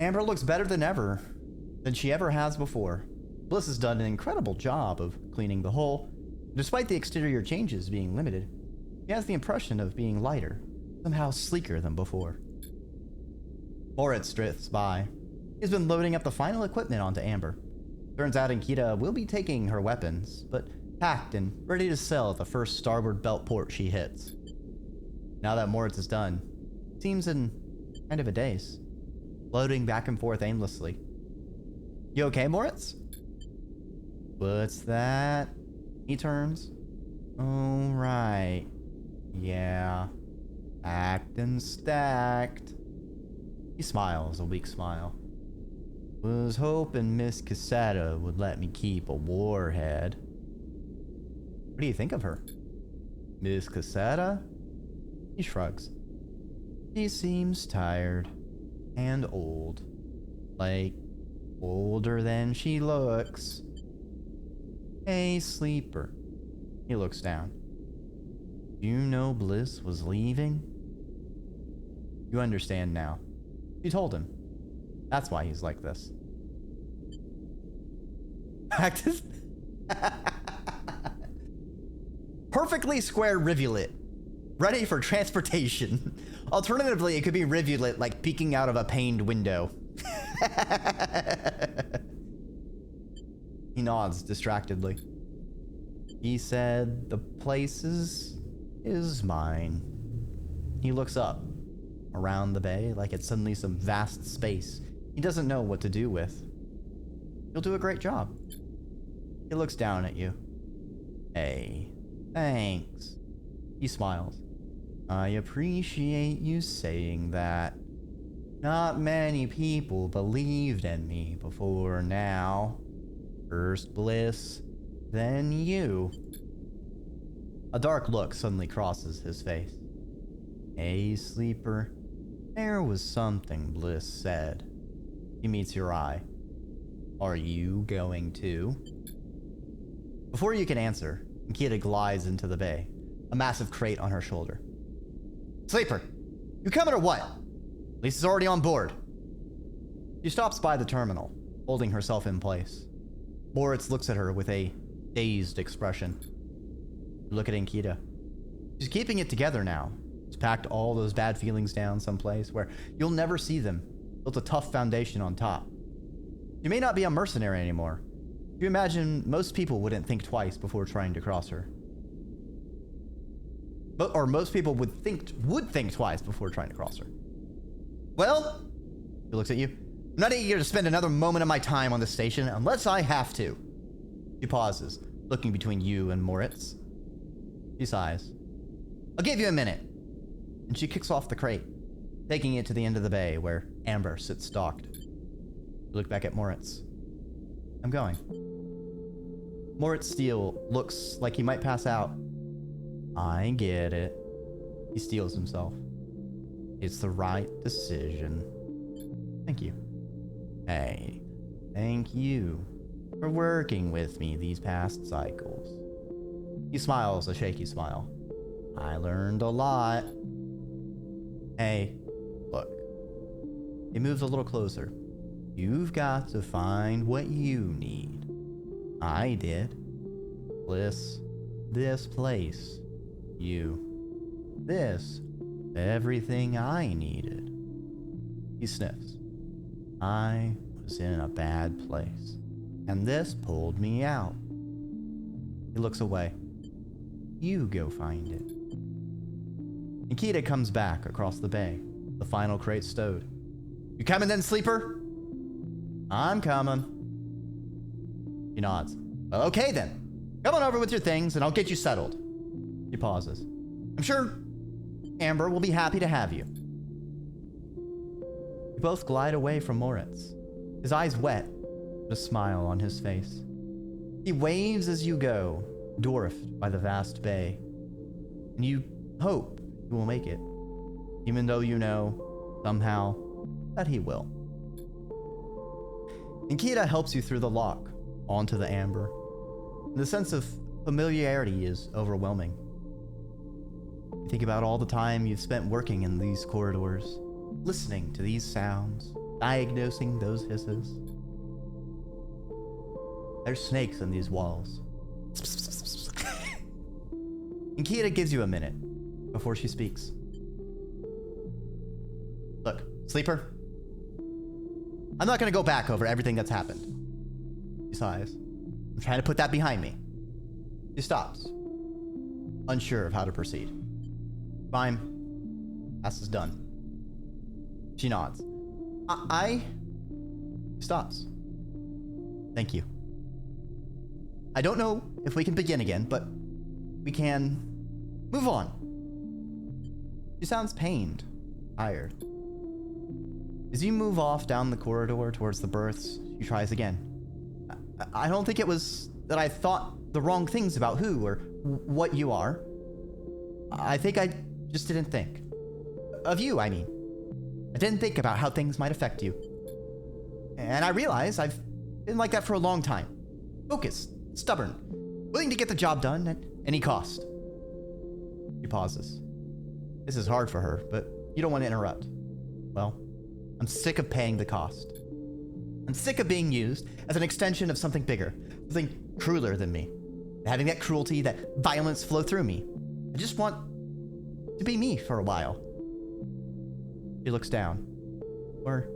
Amber looks better than ever, than she ever has before. Bliss has done an incredible job of cleaning the hull. Despite the exterior changes being limited, she has the impression of being lighter, somehow sleeker than before. Moritz drifts by. He's been loading up the final equipment onto Amber. Turns out Ankita will be taking her weapons, but packed and ready to sell at the first starboard belt port she hits. Now that Moritz is done, he seems in kind of a daze, floating back and forth aimlessly. You okay, Moritz? What's that? He turns. Oh, right. Yeah. Packed and stacked. He smiles a weak smile. Was hoping Miss Casetta would let me keep a warhead. What do you think of her? Miss Casetta? He shrugs. She seems tired and old. Like, older than she looks. Hey, sleeper. He looks down. You know Bliss was leaving? You understand now. She told him. That's why he's like this. Practice. Perfectly square rivulet. Ready for transportation. Alternatively, it could be rivulet like peeking out of a paned window. He nods distractedly. He said, the place is mine. He looks up, around the bay, like it's suddenly some vast space he doesn't know what to do with. You'll do a great job. He looks down at you. Hey, thanks. He smiles. I appreciate you saying that. Not many people believed in me before now. First Bliss, then you. A dark look suddenly crosses his face. Hey, sleeper. There was something Bliss said. He meets your eye. Are you going to? Before you can answer, Ankita glides into the bay, a massive crate on her shoulder. Sleeper, you coming or what? Lisa's already on board. She stops by the terminal, holding herself in place. Moritz looks at her with a dazed expression. You look at Ankita. She's keeping it together now. She's packed all those bad feelings down someplace where you'll never see them. Built a tough foundation on top. You may not be a mercenary anymore. You imagine most people wouldn't think twice before trying to cross her. Or most people would think twice before trying to cross her. Well, he looks at you. I'm not eager to spend another moment of my time on this station unless I have to. She pauses, looking between you and Moritz. She sighs. I'll give you a minute. And she kicks off the crate, taking it to the end of the bay where Amber sits docked. You look back at Moritz. I'm going. Moritz Steele looks like he might pass out. I get it. He steels himself. It's the right decision. Thank you. Hey, thank you for working with me these past cycles. He smiles a shaky smile. I learned a lot. Hey, look. He moves a little closer. You've got to find what you need. I did. Bliss, this place, you. This, everything I needed. He sniffs. I was in a bad place, and this pulled me out. He looks away. You go find it. Ankita comes back across the bay, the final crate stowed. You coming then, sleeper? I'm coming. He nods. Okay then. Come on over with your things and I'll get you settled. He pauses. I'm sure Amber will be happy to have you. You both glide away from Moritz, his eyes wet, but a smile on his face. He waves as you go, dwarfed by the vast bay. And you hope he will make it, even though you know, somehow, that he will. Ankita helps you through the lock, onto the amber. And the sense of familiarity is overwhelming. You think about all the time you've spent working in these corridors, listening to these sounds, diagnosing those hisses. There's snakes in these walls. Nikita gives you a minute before she speaks. Look, sleeper. I'm not gonna go back over everything that's happened. She sighs. I'm trying to put that behind me. She stops, unsure of how to proceed. Fine. Task is done. She nods. I stops. Thank you. I don't know if we can begin again, but we can move on. She sounds pained, tired. As you move off down the corridor towards the berths, she tries again. I don't think it was that I thought the wrong things about who or what you are. I think I just didn't think. Of you, I mean. I didn't think about how things might affect you. And I realize I've been like that for a long time. Focused, stubborn, willing to get the job done at any cost. She pauses. This is hard for her, but you don't want to interrupt. Well, I'm sick of paying the cost. I'm sick of being used as an extension of something bigger, something crueler than me. Having that cruelty, that violence flow through me. I just want to be me for a while. She looks down. Or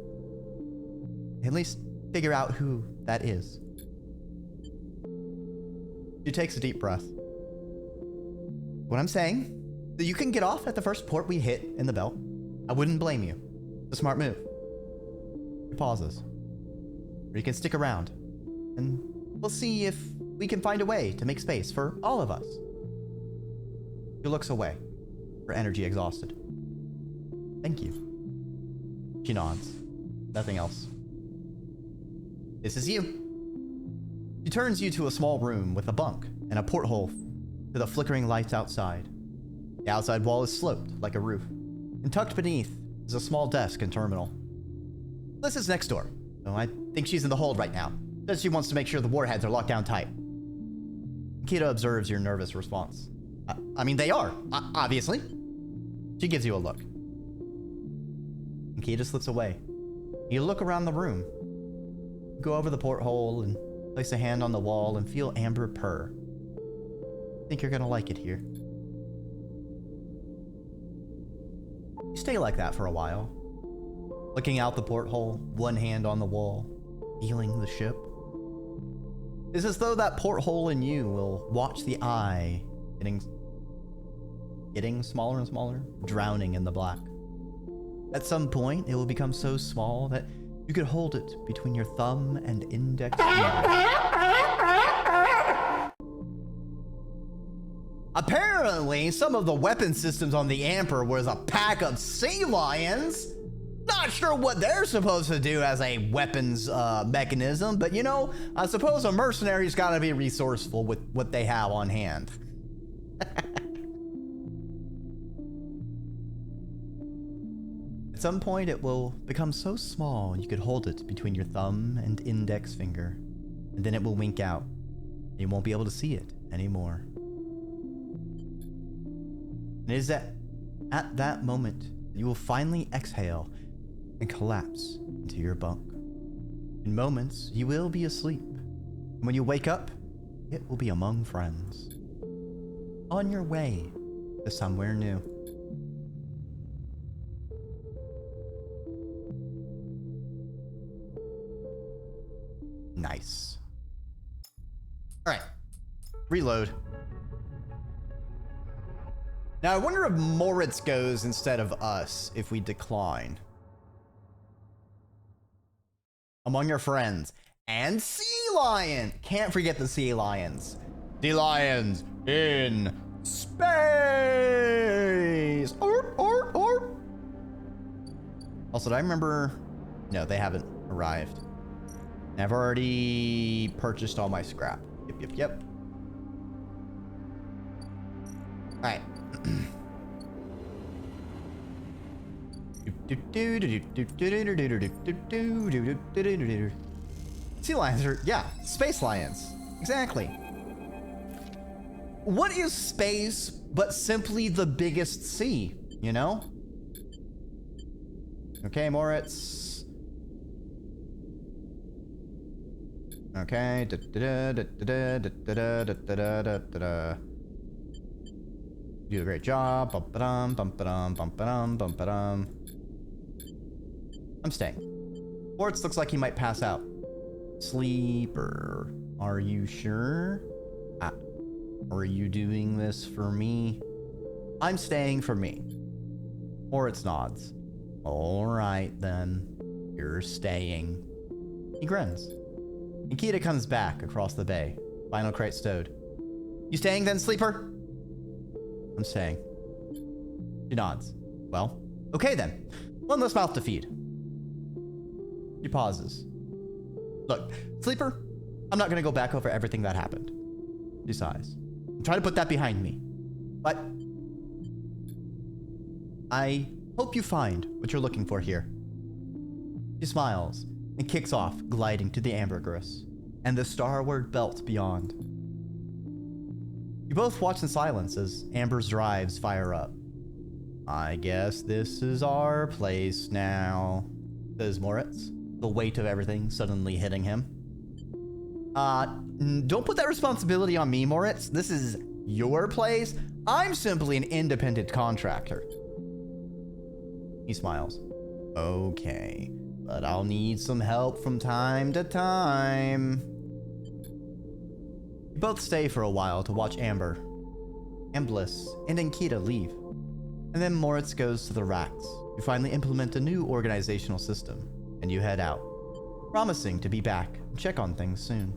at least figure out who that is. She takes a deep breath. What I'm saying, that you can get off at the first port we hit in the belt. I wouldn't blame you. It's a smart move. She pauses. Or you can stick around, and we'll see if we can find a way to make space for all of us. She looks away, her energy exhausted. Thank you. She nods. Nothing else. This is you. She turns you to a small room with a bunk and a porthole to the flickering lights outside. The outside wall is sloped like a roof, and tucked beneath is a small desk and terminal. Liz is next door, so I think she's in the hold right now. Says she wants to make sure the warheads are locked down tight. Nikita observes your nervous response. I mean, they are, obviously. She gives you a look. Nikita slips away. You look around the room. Go over the porthole and place a hand on the wall and feel Amber purr. Think you're gonna like it here. You stay like that for a while, looking out the porthole, one hand on the wall, feeling the ship. It's as though that porthole in you will watch the eye getting smaller and smaller, drowning in the black. At some point, it will become so small that you could hold it between your thumb and index finger. Apparently, some of the weapon systems on the Amper was a pack of sea lions. Not sure what they're supposed to do as a weapons mechanism, but you know, I suppose a mercenary's gotta be resourceful with what they have on hand. At some point, it will become so small you could hold it between your thumb and index finger, and then it will wink out, and you won't be able to see it anymore. And it is at that moment that you will finally exhale and collapse into your bunk. In moments, you will be asleep, and when you wake up, it will be among friends, on your way to somewhere new. Nice. All right, reload. Now I wonder if Moritz goes instead of us if we decline. Among your friends. And sea lion! Can't forget the sea lions. Sea lions in space! Or. Also, do I remember? No, they haven't arrived. I've already purchased all my scrap. Yep. All right. Sea lions are, yeah, space lions. Exactly. What is space but simply the biggest sea, you know? Okay, Moritz. Okay. You do a great job. Bum-ba-dum, bum-ba-dum, bum-ba-dum, bum-ba-dum. I'm staying. Moritz looks like he might pass out. Sleeper. Are you sure? Are you doing this for me? I'm staying for me. Moritz nods. Alright then. You're staying. He grins. Nikita comes back across the bay. Final crate stowed. You staying then, Sleeper? I'm staying. She nods. Well, okay then. One less mouth to feed. She pauses. Look, Sleeper, I'm not gonna go back over everything that happened. She sighs. I'm trying to put that behind me. But I hope you find what you're looking for here. She smiles and kicks off, gliding to the ambergris and the starward belt beyond. You both watch in silence as Amber's drives fire up. I guess this is our place now, says Moritz, the weight of everything suddenly hitting him. Don't put that responsibility on me, Moritz. This is your place. I'm simply an independent contractor. He smiles. Okay, but I'll need some help from time to time. You both stay for a while to watch Amber, Bliss, and Ankita leave. And then Moritz goes to the racks. You finally implement a new organizational system, and you head out, promising to be back and check on things soon.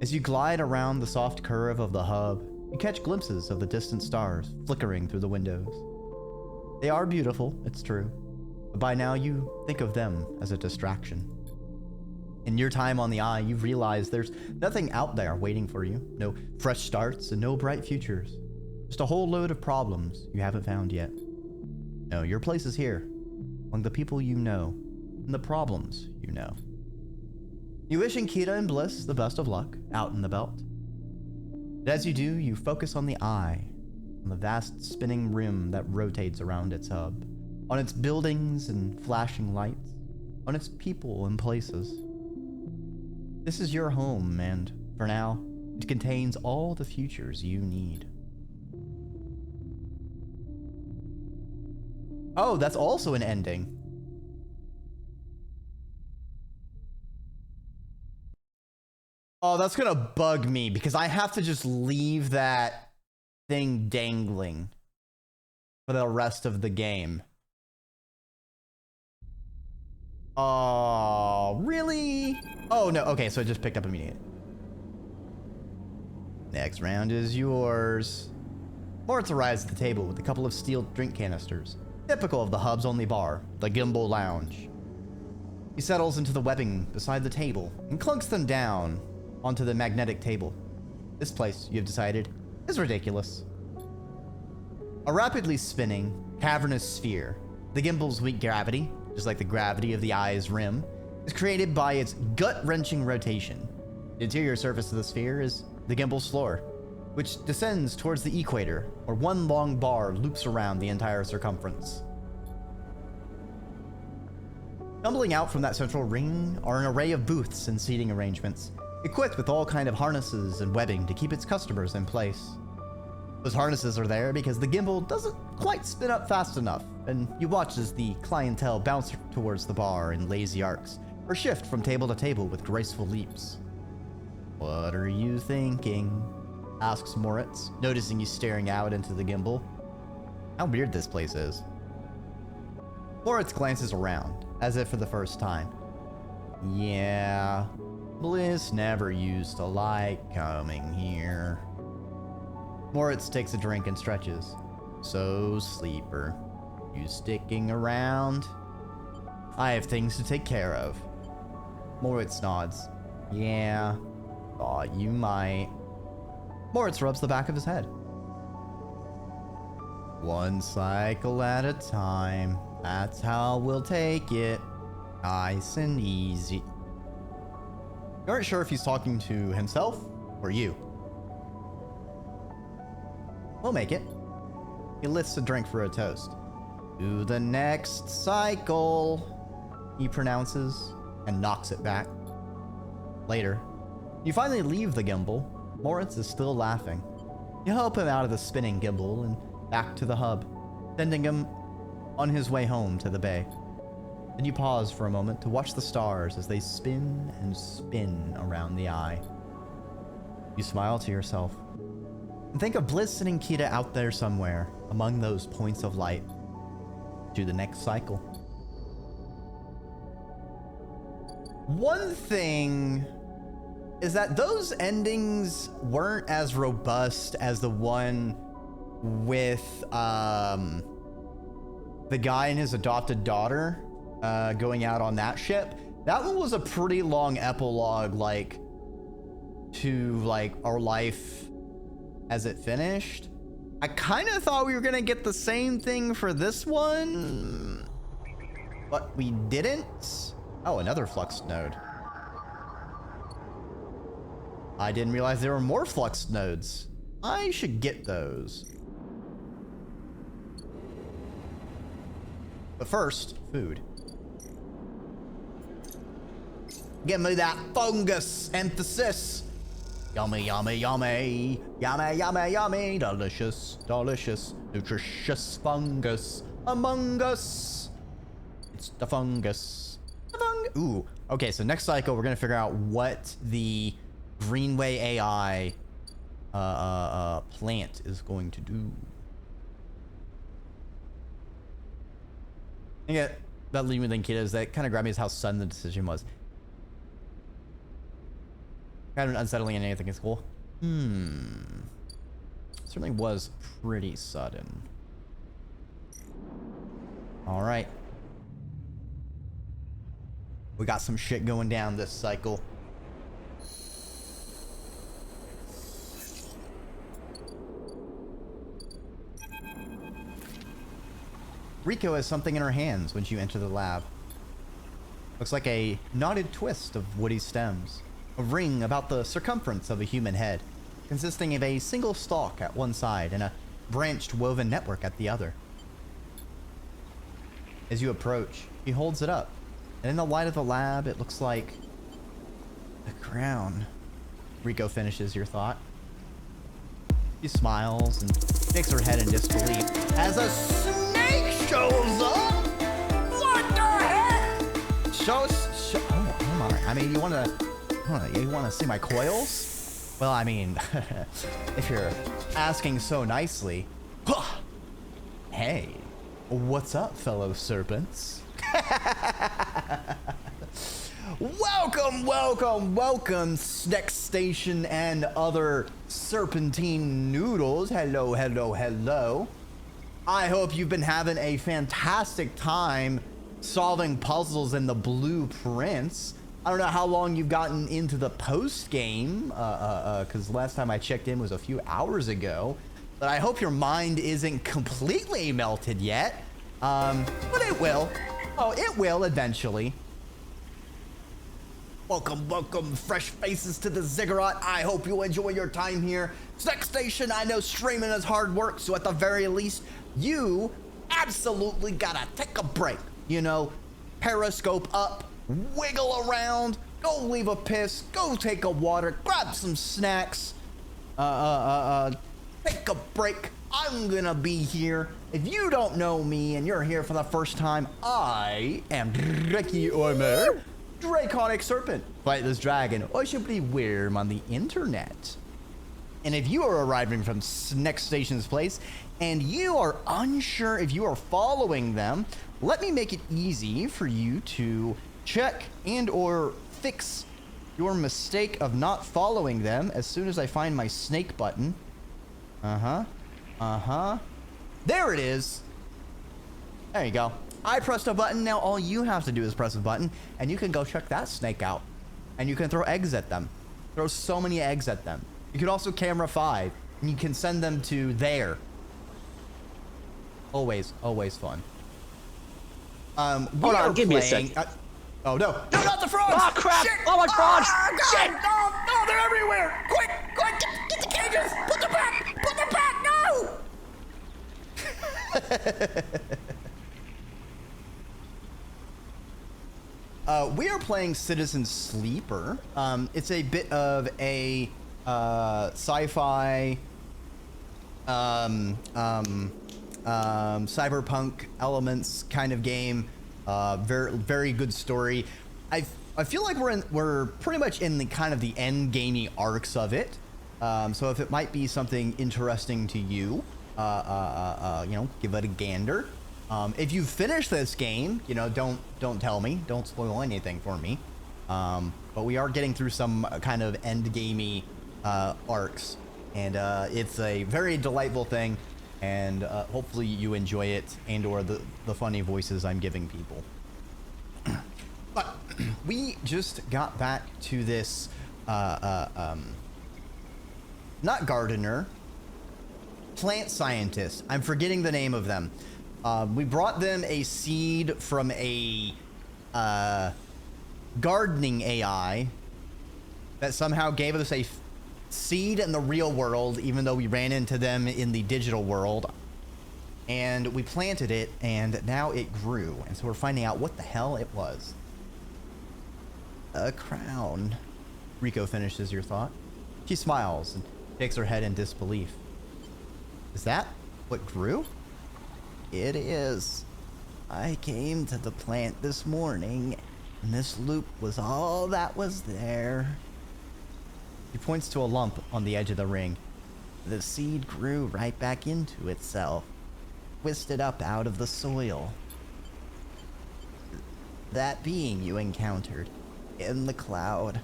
As you glide around the soft curve of the hub, you catch glimpses of the distant stars flickering through the windows. They are beautiful, it's true, but by now you think of them as a distraction. In your time on the Eye, you've realized there's nothing out there waiting for you. No fresh starts and no bright futures. Just a whole load of problems you haven't found yet. No, your place is here, among the people you know, and the problems you know. You wish Ankita and Bliss the best of luck out in the belt. But as you do, you focus on the Eye, on the vast spinning rim that rotates around its hub, on its buildings and flashing lights, on its people and places. This is your home, and for now, it contains all the futures you need. Oh, that's also an ending. Oh, that's gonna bug me because I have to just leave that thing dangling for the rest of the game. Oh, really? Oh, no. Okay, so it just picked up immediately. Next round is yours. Moritz arrives at the table with a couple of steel drink canisters, typical of the hub's only bar, the Gimbal Lounge. He settles into the webbing beside the table and clunks them down onto the magnetic table. This place, you have decided, is ridiculous. A rapidly spinning, cavernous sphere, the gimbal's weak gravity, just like the gravity of the Eye's rim, is created by its gut-wrenching rotation. The interior surface of the sphere is the gimbal's floor, which descends towards the equator, where one long bar loops around the entire circumference. Tumbling out from that central ring are an array of booths and seating arrangements, equipped with all kind of harnesses and webbing to keep its customers in place. Those harnesses are there because the gimbal doesn't quite spin up fast enough, and you watch as the clientele bounce towards the bar in lazy arcs, or shift from table to table with graceful leaps. What are you thinking? Asks Moritz, noticing you staring out into the gimbal. How weird this place is. Moritz glances around, as if for the first time. Yeah, Bliss never used to like coming here. Moritz takes a drink and stretches. So, Sleeper, you sticking around? I have things to take care of. Moritz nods. Yeah, thought you might. Moritz rubs the back of his head. One cycle at a time. That's how we'll take it. Nice and easy. You aren't sure if he's talking to himself or you. We'll make it. He lifts a drink for a toast. To the next cycle, he pronounces, and knocks it back. Later, you finally leave the gimbal. Moritz is still laughing. You help him out of the spinning gimbal and back to the hub, sending him on his way home to the bay. Then you pause for a moment to watch the stars as they spin and spin around the eye. You smile to yourself and think of Bliss and Kita out there somewhere among those points of light. To the next cycle. One thing is that those endings weren't as robust as the one with the guy and his adopted daughter going out on that ship. That one was a pretty long epilogue, like, to like our life as it finished. I kind of thought we were gonna get the same thing for this one, but we didn't. Oh, another flux node. I didn't realize there were more flux nodes. I should get those. But first, food. Give me that fungus emphasis. Yummy, yummy, yummy. Yummy, yummy, yummy. Delicious, delicious, nutritious fungus among us. It's the fungus. Ooh. Okay, so next cycle, we're gonna figure out what the Greenway AI plant is going to do. I think that leading with Kita is that kind of grabbed me as how sudden the decision was. Kind of unsettling and anything is cool. Certainly was pretty sudden. All right. We got some shit going down this cycle. Rico has something in her hands when you enter the lab. Looks like a knotted twist of woody stems. A ring about the circumference of a human head, consisting of a single stalk at one side and a branched woven network at the other. As you approach, he holds it up, and in the light of the lab, it looks like a crown. Rico finishes your thought. She smiles and shakes her head in disbelief as a snake shows up. What the heck? Oh my! I mean, you want to see my coils? Well, I mean, if you're asking so nicely. Hey, what's up, fellow serpents? Welcome, Snack Station and other serpentine noodles. Hello. I hope you've been having a fantastic time solving puzzles in the blueprints. I don't know how long you've gotten into the post game, because last time I checked in was a few hours ago. But I hope your mind isn't completely melted yet. But it will. Oh, it will eventually. Welcome, fresh faces to the ziggurat. I hope you enjoy your time here. Snack Station, I know streaming is hard work, so at the very least, you absolutely gotta take a break. You know, periscope up, wiggle around, go leave a piss, go take a water, grab some snacks, take a break. I'm gonna be here. If you don't know me and you're here for the first time, I am Dreki Ormer, Draconic Serpent. Fight this dragon, or should be weird on the internet. And if you are arriving from Next Station's place and you are unsure if you are following them, let me make it easy for you to check and or fix your mistake of not following them as soon as I find my snake button. There it is. There you go. I pressed a button. Now all you have to do is press a button and you can go check that snake out. And you can throw eggs at them. Throw so many eggs at them. You can also camera 5 and you can send them to there. Always fun. Hold on, give me a sec. Oh no, not the frogs! Oh crap! Shit. Oh my frogs! Shit! No, they're everywhere! Quick, get the cages! Put them back! No! We are playing Citizen Sleeper. It's a bit of a sci-fi, cyberpunk elements kind of game. Very good story. I feel like we're pretty much in the kind of the end gamey arcs of it. So if it might be something interesting to you, you know, give it a gander. If you've finished this game, you know, don't tell me, don't spoil anything for me. But we are getting through some kind of end gamey arcs, and it's a very delightful thing. And hopefully you enjoy it, and or the funny voices I'm giving people. But we just got back to this, not gardener, plant scientist. I'm forgetting the name of them. We brought them a seed from a gardening AI that somehow gave us a seed in the real world, even though we ran into them in the digital world. And we planted it, and now it grew. And so we're finding out what the hell it was. A crown. Rico finishes your thought. She smiles and shakes her head in disbelief. Is that what grew? It is. I came to the plant this morning, and this loop was all that was there. He points to a lump on the edge of the ring. The seed grew right back into itself, twisted up out of the soil. That being you encountered in the cloud,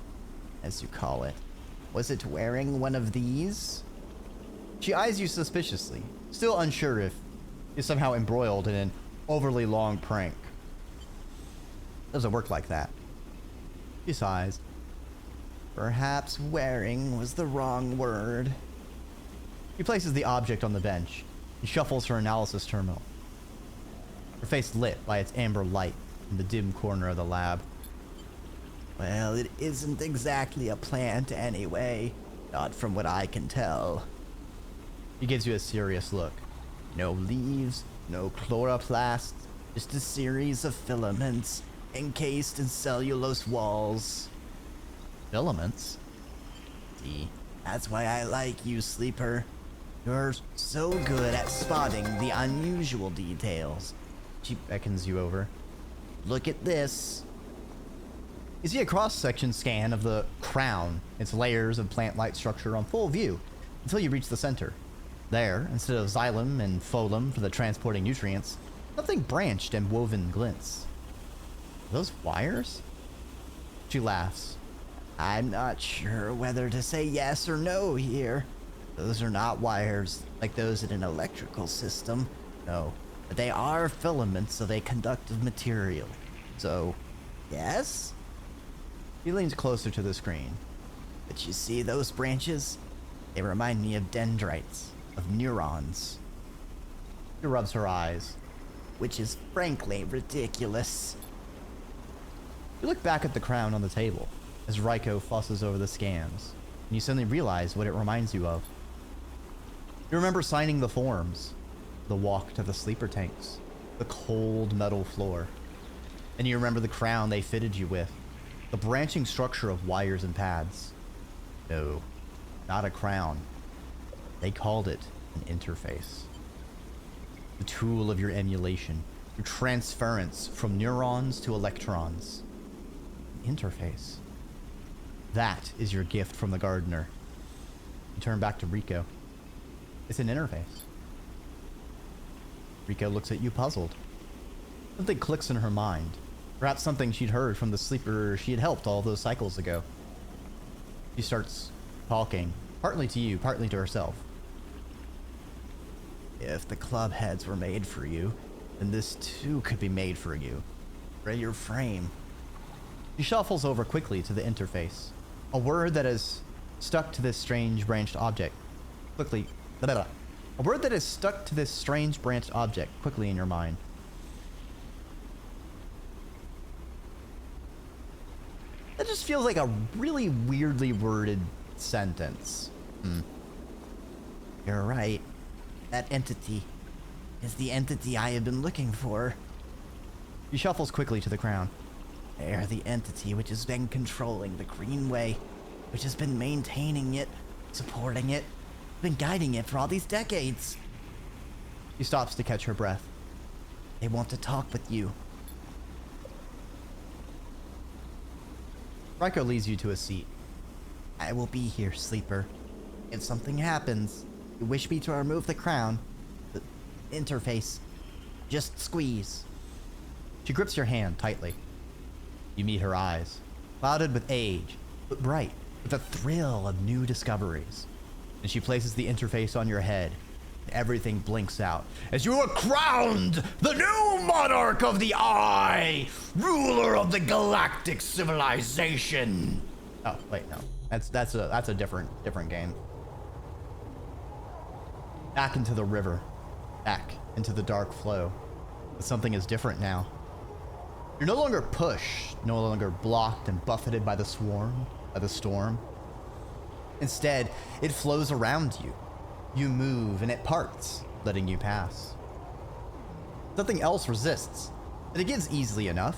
as you call it, was it wearing one of these? She eyes you suspiciously, still unsure if you're somehow embroiled in an overly long prank. Doesn't work like that. She sighs. Perhaps wearing was the wrong word. She places the object on the bench and shuffles her analysis terminal. Her face lit by its amber light in the dim corner of the lab. Well, it isn't exactly a plant anyway. Not from what I can tell. He gives you a serious look. No leaves, no chloroplasts, just a series of filaments encased in cellulose walls. Filaments? See, that's why I like you, Sleeper. You're so good at spotting the unusual details. She beckons you over. Look at this. You see a cross-section scan of the crown, its layers of plant-like structure on full view, until you reach the center. There, instead of xylem and phloem for the transporting nutrients, something branched and woven glints. Are those wires? She laughs. I'm not sure whether to say yes or no here. Those are not wires like those in an electrical system. No, but they are filaments of a conductive material. So, yes? He leans closer to the screen. But you see those branches? They remind me of dendrites, of neurons. She rubs her eyes. Which is frankly ridiculous. You look back at the crown on the table as Raiko fusses over the scans, and you suddenly realize what it reminds you of. You remember signing the forms, the walk to the sleeper tanks, the cold metal floor. And you remember the crown they fitted you with, the branching structure of wires and pads. No, not a crown. They called it an interface. The tool of your emulation, your transference from neurons to electrons. An interface. That is your gift from the gardener. You turn back to Rico. It's an interface. Rico looks at you puzzled. Something clicks in her mind. Perhaps something she'd heard from the sleeper she had helped all those cycles ago. She starts talking, partly to you, partly to herself. If the club heads were made for you, then this too could be made for you. For your frame. She shuffles over quickly to the interface. A word that is stuck to this strange branched object. Quickly. A word that is stuck to this strange branched object quickly in your mind. That just feels like a really weirdly worded sentence. You're right. That entity is the entity I have been looking for. She shuffles quickly to the crown. They're the entity which has been controlling the Greenway, which has been maintaining it, supporting it, been guiding it for all these decades. She stops to catch her breath. They want to talk with you. Ryko leads you to a seat. I will be here, sleeper. If something happens, you wish me to remove the crown, the interface, just squeeze. She grips your hand tightly. You meet her eyes, clouded with age, but bright with the thrill of new discoveries. And she places the interface on your head. Everything blinks out as you are crowned the new monarch of the Eye, ruler of the galactic civilization. Oh wait, no, that's a different game. Back into the river, back into the dark flow. But something is different now. You're no longer pushed, no longer blocked and buffeted by the storm. Instead, it flows around you. You move and it parts, letting you pass. Something else resists, but it gives easily enough.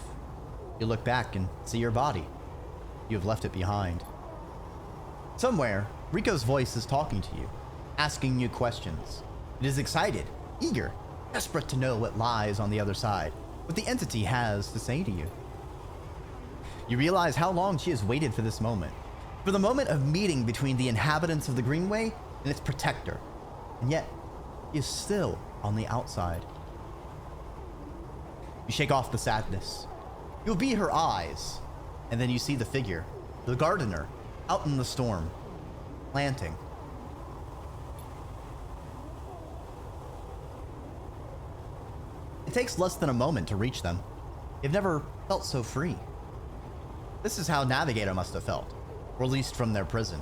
You look back and see your body. You have left it behind. Somewhere, Rico's voice is talking to you, asking you questions. It is excited, eager, desperate to know what lies on the other side, what the entity has to say to you. You realize how long she has waited for this moment, for the moment of meeting between the inhabitants of the Greenway and its protector, and yet he is still on the outside. You shake off the sadness. You'll be her eyes, and then you see the figure, the gardener, out in the storm, planting. It takes less than a moment to reach them. You've never felt so free. This is how Navigator must have felt, released from their prison.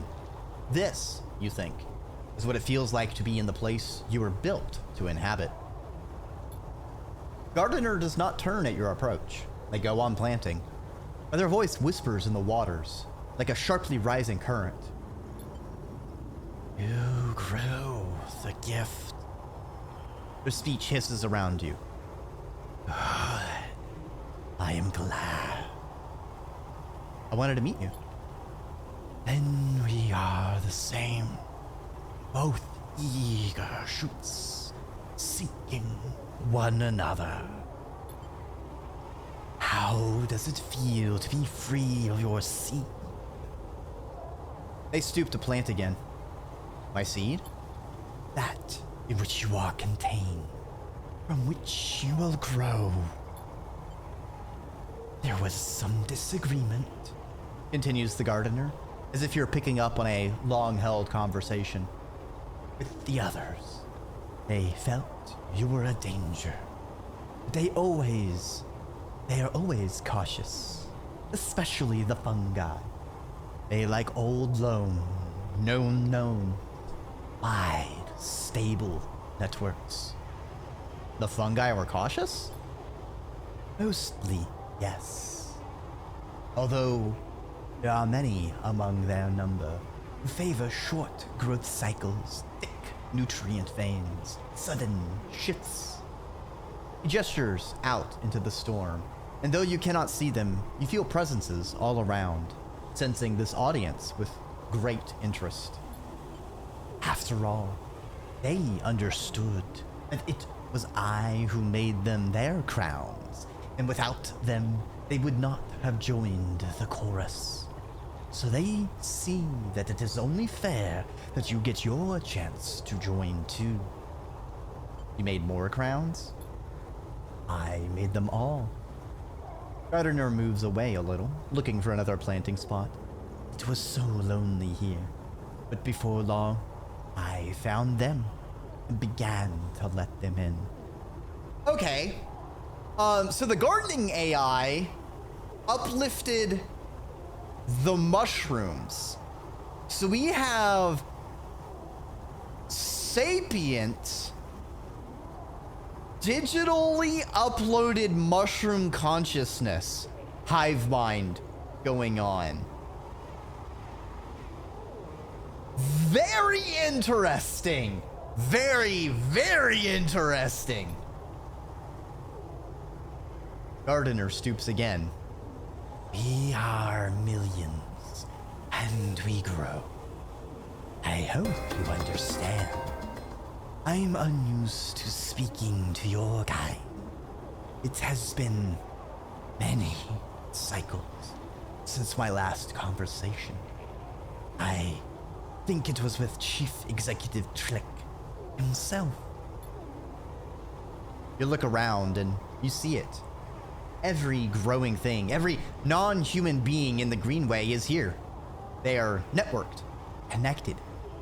This, you think, is what it feels like to be in the place you were built to inhabit. Gardener does not turn at your approach. They go on planting, but their voice whispers in the waters, like a sharply rising current. You grow the gift. Their speech hisses around you. Good. I am glad. I wanted to meet you. Then we are the same. Both eager shoots, seeking one another. How does it feel to be free of your seed? They stoop to plant again. My seed? That in which you are contained, from which you will grow. There was some disagreement, continues the gardener, as if you're picking up on a long-held conversation. With the others, they felt you were a danger. They are always cautious, especially the fungi. They like old loam, known, wide, stable networks. The fungi were cautious? Mostly, yes. Although there are many among their number who favor short growth cycles, thick nutrient veins, sudden shifts. He gestures out into the storm, and though you cannot see them, you feel presences all around, sensing this audience with great interest. After all, they understood that it was I who made them their crowns, and without them, they would not have joined the chorus. So they see that it is only fair that you get your chance to join too. You made more crowns? I made them all. Gardener moves away a little, looking for another planting spot. It was so lonely here, but before long, I found them and began to let them in. Okay. So the gardening AI uplifted the mushrooms. So we have sapient, digitally uploaded mushroom consciousness, hive mind going on. Very interesting. Very, very interesting. Gardener stoops again. We are millions, and we grow. I hope you understand. I'm unused to speaking to your kind. It has been many cycles since my last conversation. I think it was with Chief Executive Trick himself. You look around and you see it. Every growing thing, every non-human being in the Greenway is here. They are networked, connected,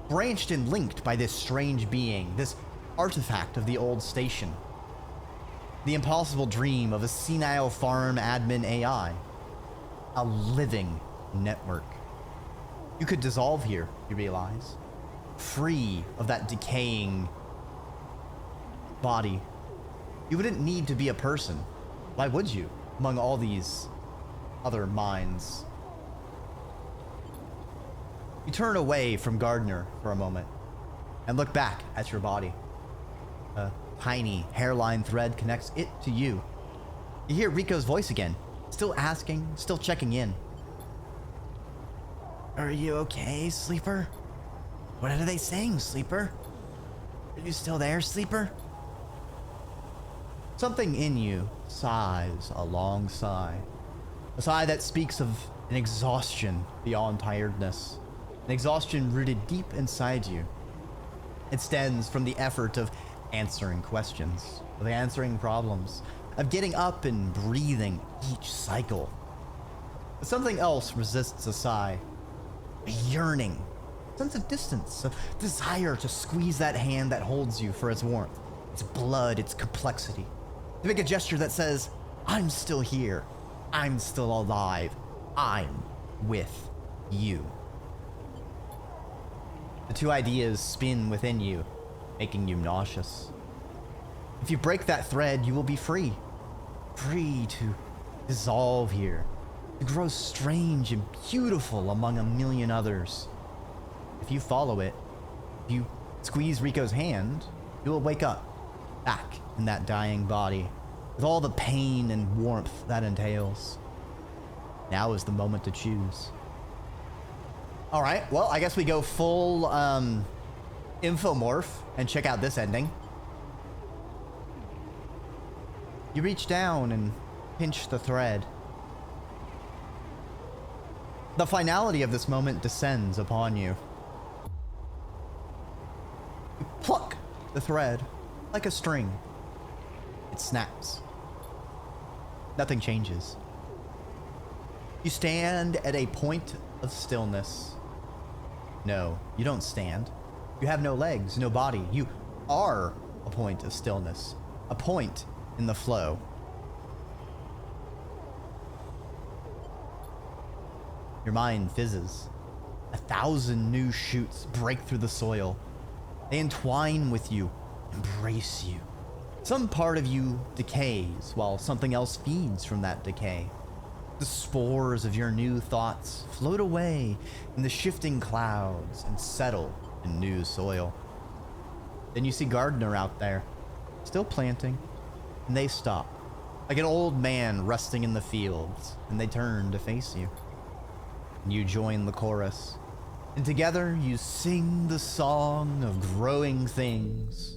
branched and linked by this strange being, this artifact of the old station. The impossible dream of a senile farm admin AI. A living network. You could dissolve here, you realize. Free of that decaying body. You wouldn't need to be a person. Why would you, among all these other minds? You turn away from Gardner for a moment and look back at your body. A tiny hairline thread connects it to you. You hear Rico's voice again, still asking, still checking in. Are you okay, Sleeper? What are they saying, Sleeper? Are you still there, Sleeper? Something in you sighs a long sigh. A sigh that speaks of an exhaustion beyond tiredness. An exhaustion rooted deep inside you. It stems from the effort of answering questions, of answering problems, of getting up and breathing each cycle. But something else resists a sigh. A yearning, sense of distance, a desire to squeeze that hand that holds you for its warmth, its blood, its complexity. To make a gesture that says, I'm still here. I'm still alive. I'm with you. The two ideas spin within you, making you nauseous. If you break that thread, you will be free. Free to dissolve here, to grow strange and beautiful among a million others. If you follow it, if you squeeze Rico's hand, you will wake up, back in that dying body, with all the pain and warmth that entails. Now is the moment to choose. All right, well, I guess we go full infomorph and check out this ending. You reach down and pinch the thread. The finality of this moment descends upon you. You pluck the thread like a string. It snaps. Nothing changes. You stand at a point of stillness. No, you don't stand. You have no legs, no body. You are a point of stillness. A point in the flow. Your mind fizzes. 1,000 new shoots break through the soil. They entwine with you, embrace you. Some part of you decays while something else feeds from that decay. The spores of your new thoughts float away in the shifting clouds and settle in new soil. Then you see Gardner out there, still planting, and they stop, like an old man resting in the fields, and they turn to face you. And you join the chorus, and together you sing the song of growing things.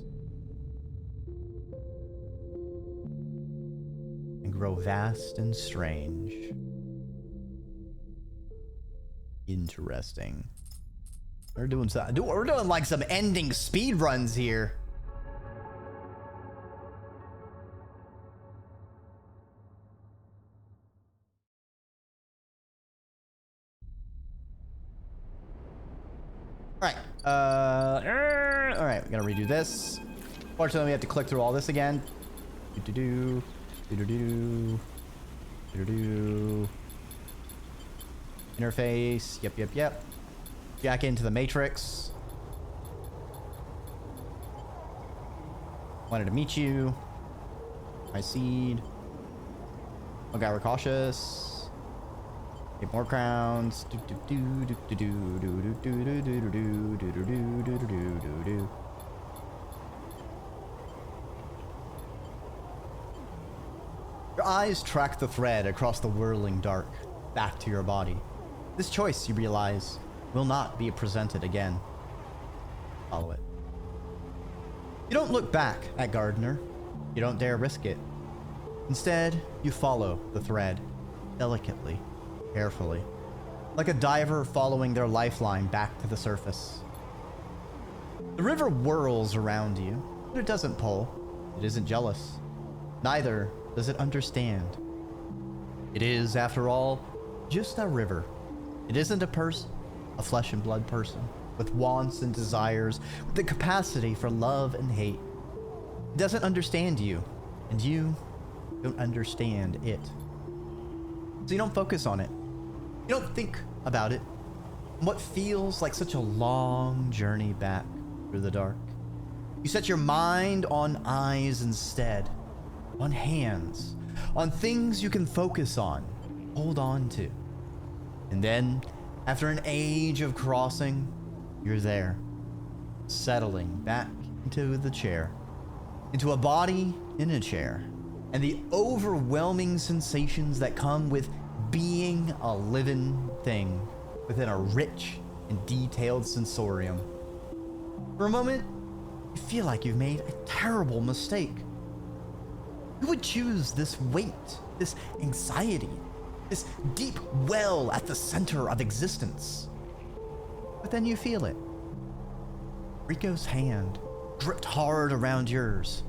And grow vast and strange. Interesting. We're doing like some ending speed runs here. All right. All right. We gotta redo this. Fortunately, we have to click through all this again. Do. Interface. Yep. Jack into the matrix. Wanted to meet you. My seed. Okay, we're cautious. Get more crowns. Your eyes track the thread across the whirling dark. back to your body. This choice, you realize, will not be presented again. Follow it. You don't look back at Gardener. You don't dare risk it. Instead, you follow the thread, delicately, carefully, like a diver following their lifeline back to the surface. The river whirls around you, but it doesn't pull. It isn't jealous. Neither does it understand. It is, after all, just a river. It isn't a person, a flesh and blood person, with wants and desires, with the capacity for love and hate. It doesn't understand you, and you don't understand it. So you don't focus on it. You don't think about it. What feels like such a long journey back through the dark. You set your mind on eyes instead, on hands, on things you can focus on, hold on to. And then, after an age of crossing, you're there, settling back into the chair, into a body in a chair, and the overwhelming sensations that come with being a living thing within a rich and detailed sensorium. For a moment, you feel like you've made a terrible mistake. Who would choose this weight, this anxiety, this deep well at the center of existence? But then you feel it. Rico's hand gripped hard around yours,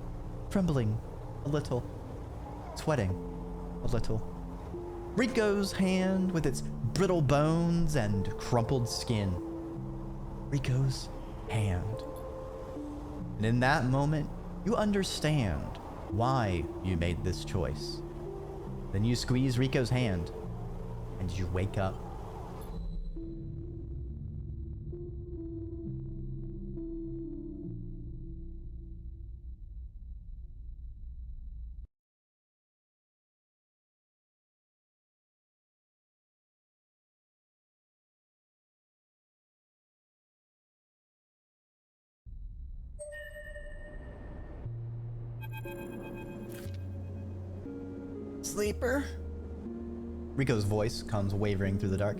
trembling a little, sweating a little. Rico's hand with its brittle bones and crumpled skin. Rico's hand. And in that moment, you understand why you made this choice. Then you squeeze Rico's hand, and you wake up. Sleeper? Rico's voice comes wavering through the dark.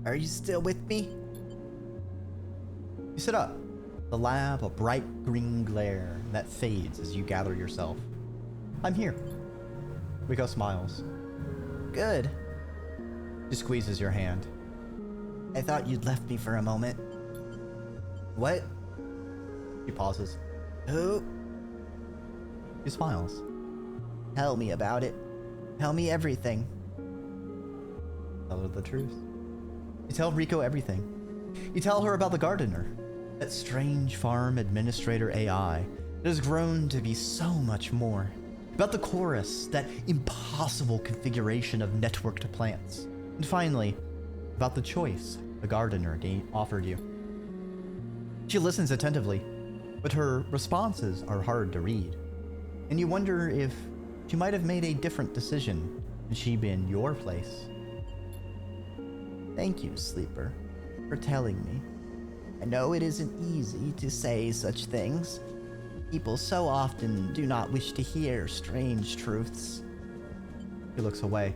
Are you still with me? You sit up, the lab a bright green glare that fades as you gather yourself. I'm here. Rico smiles. Good. She squeezes your hand. I thought you'd left me for a moment. What? She pauses. Who? She smiles. Tell me about it. Tell me everything. Tell her the truth. You tell Rico everything. You tell her about the gardener, that strange farm administrator AI that has grown to be so much more. About the chorus, that impossible configuration of networked plants. And finally, about the choice the gardener offered you. She listens attentively, but her responses are hard to read. And you wonder if she might have made a different decision had she been in your place. Thank you, Sleeper, for telling me. I know it isn't easy to say such things. People so often do not wish to hear strange truths. He looks away.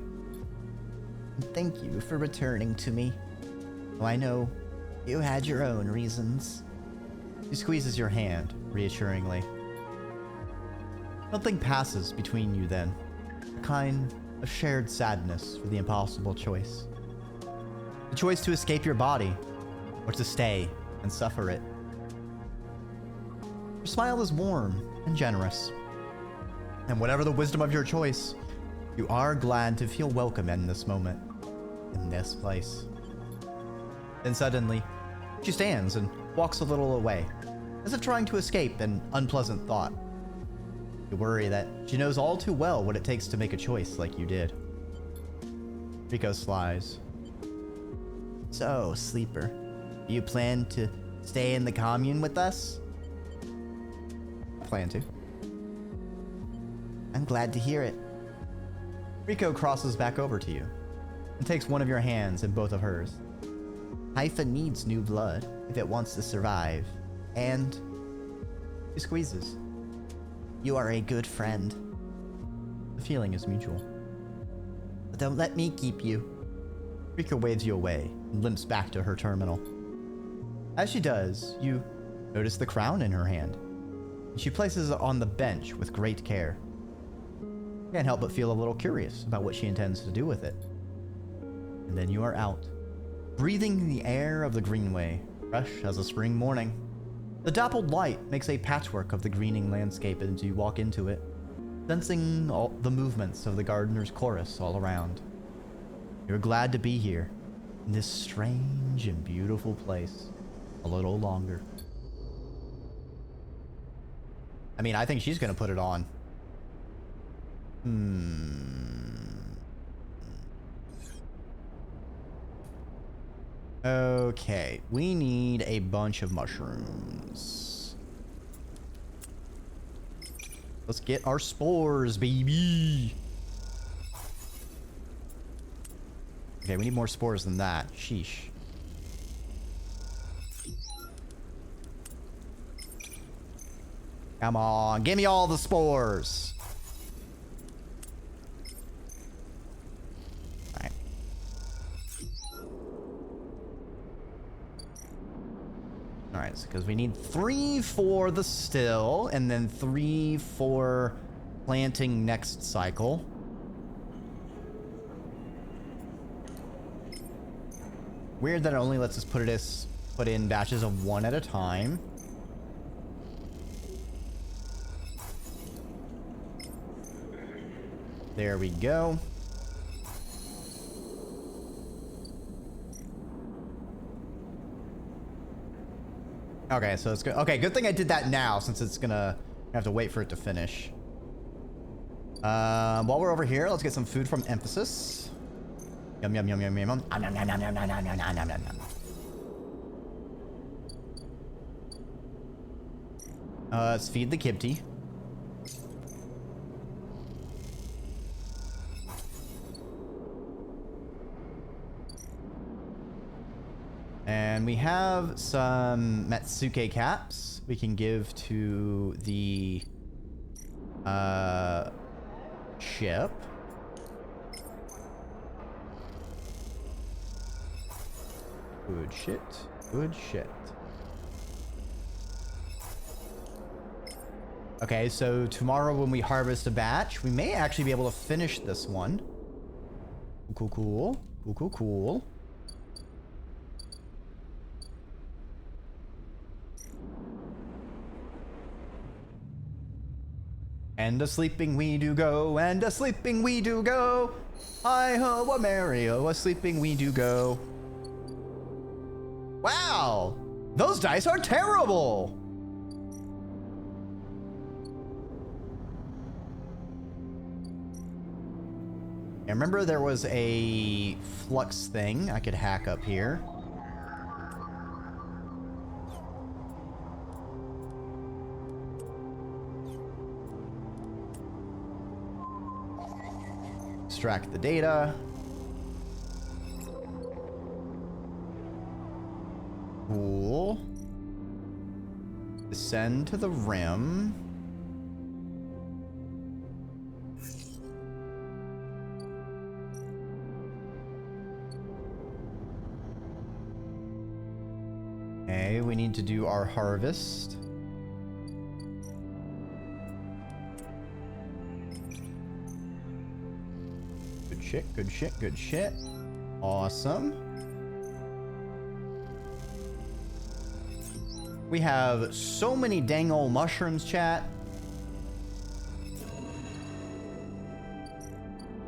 And thank you for returning to me. Oh, I know you had your own reasons. He squeezes your hand reassuringly. Something passes between you then, a kind of shared sadness for the impossible choice. The choice to escape your body, or to stay and suffer it. Your smile is warm and generous, and whatever the wisdom of your choice, you are glad to feel welcome in this moment, in this place. Then suddenly, she stands and walks a little away, as if trying to escape an unpleasant thought. You worry that she knows all too well what it takes to make a choice like you did. Rico slides. So, Sleeper, do you plan to stay in the commune with us? I plan to. I'm glad to hear it. Rico crosses back over to you and takes one of your hands in both of hers. Haifa needs new blood if it wants to survive, and he squeezes. You are a good friend. The feeling is mutual. But don't let me keep you. Rika waves you away and limps back to her terminal. As she does, you notice the crown in her hand. She places it on the bench with great care. You can't help but feel a little curious about what she intends to do with it. And then you are out, breathing the air of the Greenway, fresh as a spring morning. The dappled light makes a patchwork of the greening landscape as you walk into it, sensing all the movements of the gardener's chorus all around. You're glad to be here, in this strange and beautiful place, a little longer. I mean, I think she's gonna put it on. Okay, we need a bunch of mushrooms. Let's get our spores, baby. Okay, we need more spores than that. Sheesh. Come on, give me all the spores. Alright. Alright, so because we need 3 for the still, and then 3 for planting next cycle. Weird that it only lets us put in batches of 1 at a time. There we go. Okay, so it's good. Okay, good thing I did that now, since it's gonna have to wait for it to finish. While we're over here, let's get some food from Emphasis. Yum yum yum yum yum yum. Nom, nom, nom, nom, nom, nom, nom, nom, nom, nom, nom. Let's feed the Kibti. And we have some Matsuke caps we can give to the ship. Good shit. Good shit. Okay, so tomorrow when we harvest a batch, we may actually be able to finish this one. Cool, cool. Cool, cool, cool. And a-sleeping we do go, and a-sleeping we do go. Hi-ho, a-merry-o, a-sleeping we do go. Wow! Those dice are terrible! I remember there was a flux thing I could hack up here. Extract the data. Cool. Descend to the rim. Okay, we need to do our harvest. Good shit, good shit, good shit. Awesome. We have so many dang old mushrooms, chat.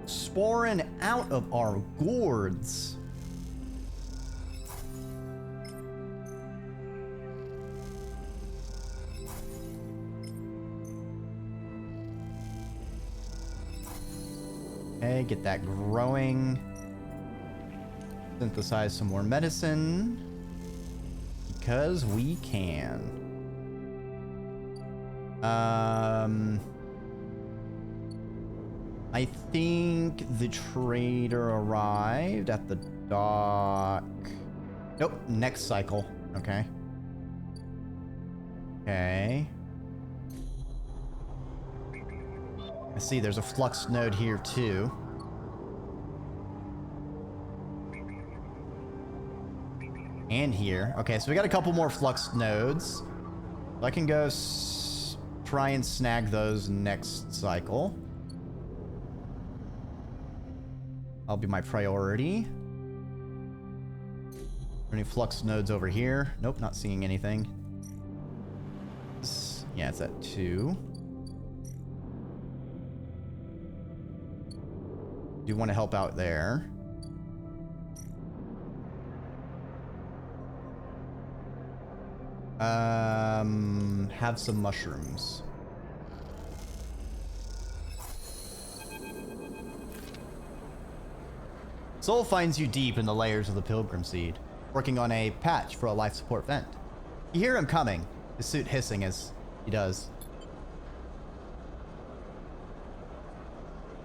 Sporing out of our gourds. Okay, get that growing. Synthesize some more medicine. Because we can. I think the trader arrived at the dock. Nope, next cycle. Okay. Okay. I see there's a flux node here too. And here. Okay, so we got a couple more flux nodes. I can go try and snag those next cycle. That'll be my priority. Any flux nodes over here? Nope, not seeing anything. Yeah, it's at 2. Do want to help out there. Have some mushrooms. Soul finds you deep in the layers of the Pilgrim Seed, working on a patch for a life support vent. You hear him coming, his suit hissing as he does.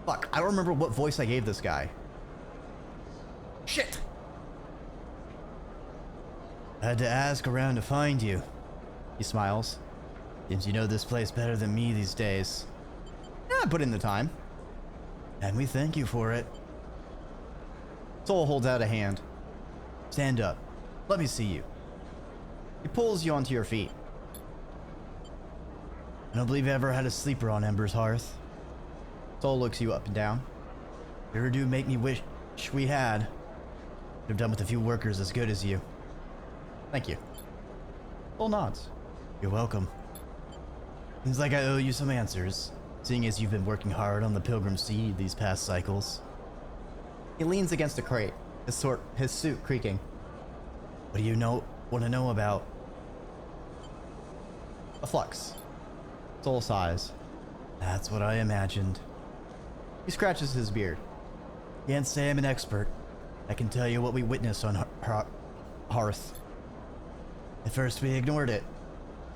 Fuck, I don't remember what voice I gave this guy. Shit! I had to ask around to find you. He smiles. Seems you know this place better than me these days. Yeah, I put in the time. And we thank you for it. Soul holds out a hand. Stand up. Let me see you. He pulls you onto your feet. I don't believe I ever had a sleeper on Ember's hearth. Soul looks you up and down. Sure do make me wish we had. Could have done with a few workers as good as you. Thank you. Soul nods. You're welcome. Seems like I owe you some answers, seeing as you've been working hard on the Pilgrim Seed these past cycles. He leans against a crate, his suit creaking. What do you want to know about? A flux. Soul sighs. That's what I imagined. He scratches his beard. Can't say I'm an expert. I can tell you what we witnessed on Hearth. At first we ignored it.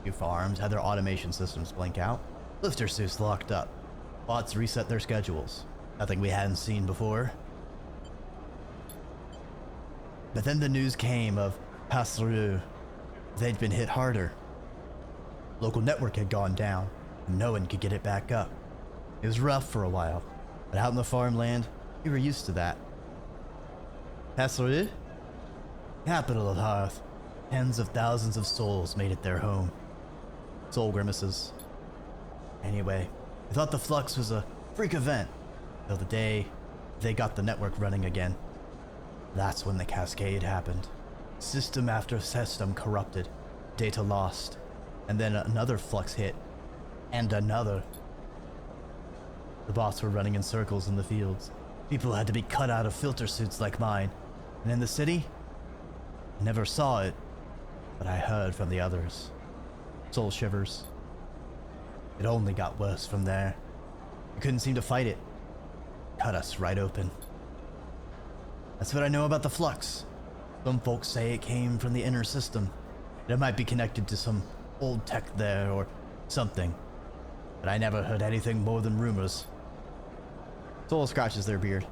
Few farms had their automation systems blink out. Lifter suits locked up. Bots reset their schedules. Nothing we hadn't seen before. But then the news came of Passeru. They'd been hit harder. Local network had gone down, and no one could get it back up. It was rough for a while, but out in the farmland, we were used to that. Passeru? Capital of Hearth. Tens of thousands of souls made it their home. Soul grimaces. Anyway, I thought the flux was a freak event, till the day they got the network running again. That's when the cascade happened. System after system corrupted, data lost, and then another flux hit, and another. The bots were running in circles in the fields. People had to be cut out of filter suits like mine. And in the city, I never saw it, but I heard from the others. Soul shivers. It only got worse from there. We couldn't seem to fight it. Cut us right open. That's what I know about the flux. Some folks say it came from the inner system. It might be connected to some old tech there or something. But I never heard anything more than rumors. Soul scratches their beard.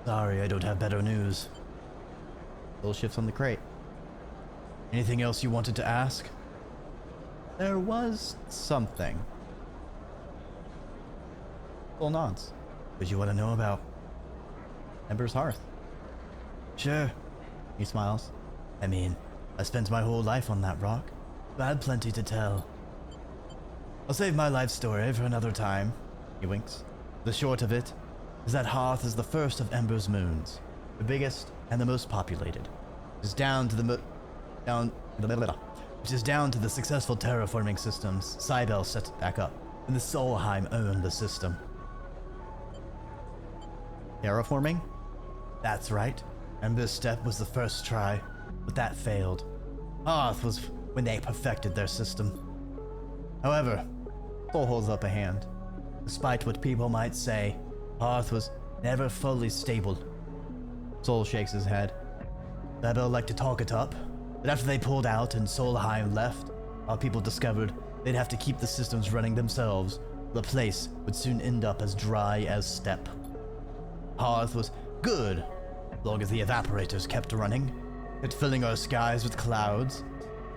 Sorry, I don't have better news. Soul shifts on the crate. Anything else you wanted to ask? There was something. Soul nods. What you want to know about? Ember's hearth. Sure. He smiles. I mean, I spent my whole life on that rock. I had plenty to tell. I'll save my life story for another time. He winks. The short of it is that Hearth is the first of Ember's moons, the biggest and the most populated. It is down to the successful terraforming systems Cybele set it back up, and the Solheim owned the system. Terraforming? That's right. Ember's Step was the first try, but that failed. Hearth was when they perfected their system. However, Soul holds up a hand. despite what people might say, Hearth was never fully stable. Soul shakes his head. Cybele liked to talk it up, but after they pulled out and Solheim left, our people discovered they'd have to keep the systems running themselves. The place would soon end up as dry as Steppe. Hearth was good, as long as the evaporators kept running, kept filling our skies with clouds.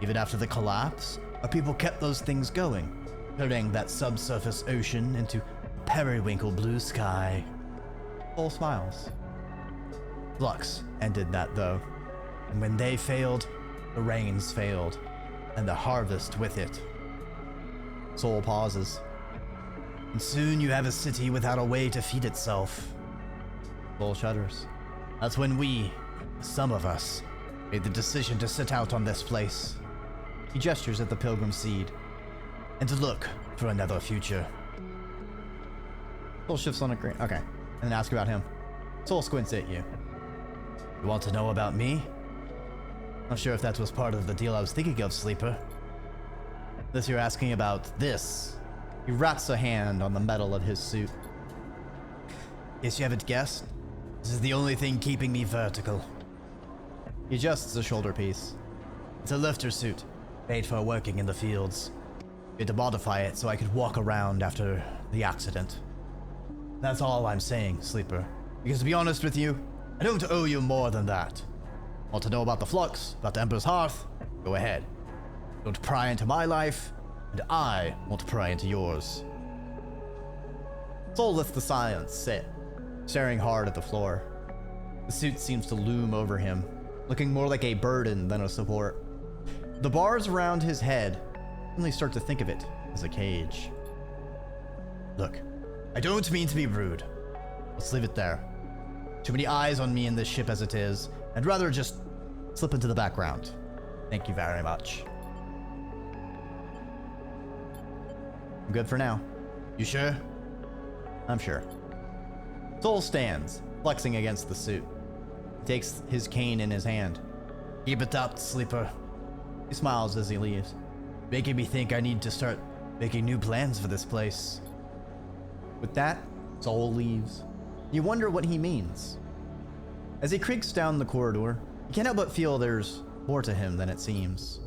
Even after the collapse, our people kept those things going, turning that subsurface ocean into periwinkle blue sky. Soul smiles. Flux ended that though, and when they failed, The rains failed, and the harvest with it. Soul pauses. And soon you have a city without a way to feed itself. Soul shudders. That's when we, some of us, made the decision to set out on this place. He gestures at the pilgrim seed. And to look for another future. Soul shifts on a green. Okay. And then ask about him. Soul squints at you. You want to know about me? Not sure if that was part of the deal I was thinking of, Sleeper. Unless you're asking about this. He rats a hand on the metal of his suit. Guess you haven't guessed? This is the only thing keeping me vertical. He adjusts the shoulder piece. It's a lifter suit, made for working in the fields. I had to modify it so I could walk around after the accident. That's all I'm saying, Sleeper. Because to be honest with you, I don't owe you more than that. Want to know about the flux, about the Emperor's Hearth? Go ahead. Don't pry into my life, and I won't pry into yours. Soul lets the silence sit, staring hard at the floor. The suit seems to loom over him, looking more like a burden than a support. The bars around his head suddenly start to think of it as a cage. Look, I don't mean to be rude. Let's leave it there. Too many eyes on me in this ship as it is. I'd rather just slip into the background. Thank you very much. I'm good for now. You sure? I'm sure. Soul stands, flexing against the suit. He takes his cane in his hand. Keep it up, Sleeper. He smiles as he leaves, making me think I need to start making new plans for this place. With that, Soul leaves. You wonder what he means. As he creaks down the corridor, you can't help but feel there's more to him than it seems.